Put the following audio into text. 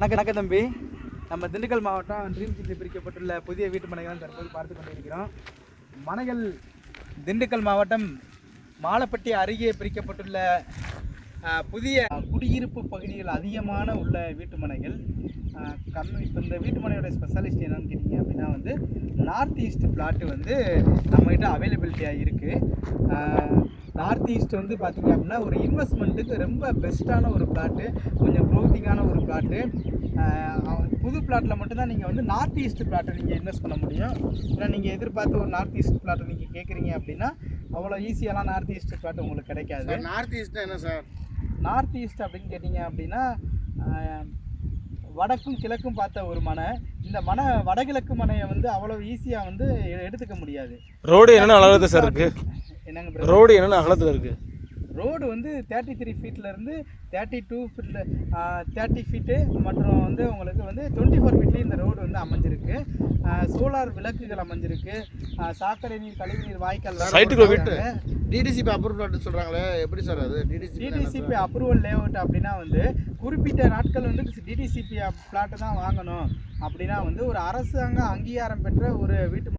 வணக்கம் தம்பி. நம்ம திண்டுக்கல் மாவட்டம் ட்ரீம் சிட்டியில் பிரிக்கப்பட்டுள்ள புதிய வீட்டு மனைகள் தற்போது பார்த்து கொண்டிருக்கிறோம். மனைகள் திண்டுக்கல் மாவட்டம் மாலப்பட்டி அருகே பிரிக்கப்பட்டுள்ள புதிய குடியிருப்பு பகுதிகள் அதிகமான உள்ள வீட்டு மனைகள். இப்போ இந்த வீட்டு மனையோட ஸ்பெஷாலிஸ்ட் என்னன்னு கேட்டிங்க அப்படின்னா நார்த் ஈஸ்ட் பிளாட்டு நம்மகிட்ட அவைலபிலிட்டியாக இருக்குது. நார்த் ஈஸ்ட் பார்த்திங்க அப்படின்னா ஒரு இன்வெஸ்ட்மெண்ட்டுக்கு ரொம்ப பெஸ்ட்டான ஒரு பிளாட்டு, கொஞ்சம் க்ரோத்திங்கான ஒரு பிளாட்டு. புது பிளாட்டில் மட்டும்தான் நீங்கள் நார்த் ஈஸ்ட் பிளாட்டை நீங்கள் இன்வெஸ்ட் பண்ண முடியும். ஏன்னா நீங்கள் எதிர்பார்த்து ஒரு நார்த் ஈஸ்ட் பிளாட்டை நீங்கள் கேட்குறீங்க அப்படின்னா அவ்வளோ ஈஸியாலாம் நார்த் ஈஸ்ட் பிளாட் உங்களுக்கு கிடைக்காது. நார்த் ஈஸ்ட்னா என்ன சார்? நார்த் ஈஸ்ட் அப்படின்னு கேட்டிங்க அப்படின்னா வடக்கும் கிழக்கும் பார்த்த ஒரு மனை. இந்த மனை வடகிழக்கு மனையை அவ்வளோ ஈஸியாக எடுத்துக்க முடியாது. ரோடு என்னென்ன அகலத்தில் சார் இருக்குது? என்னங்க ரோடு என்னென்ன அகலத்தில் இருக்குது? ரோடு 33 ஃபீட்லேருந்து 32 ஃபீட்டில் 30 ஃபீட்டு மற்றும் உங்களுக்கு 24 ஃபீட்லேயும் இந்த ரோடு அமைஞ்சிருக்கு. சோலார் விளக்குகள் அமைஞ்சிருக்கு. சாக்கடை நீர், கழிவுநீர் வாய்க்கால் சைட்டுக்குள்ள விட்டு டிடிசிபி அப்ரூவல் சொல்கிறாங்களே, எப்படி சார் அது? டிடிசிபி அப்ரூவல் லேஅவுட் அப்படின்னா குறிப்பிட்ட நாட்கள் டிடிசிபி பிளாட்டை தான் வாங்கணும் அப்படின்னா ஒரு அரசாங்க அங்கீகாரம் பெற்ற ஒரு வீட்டு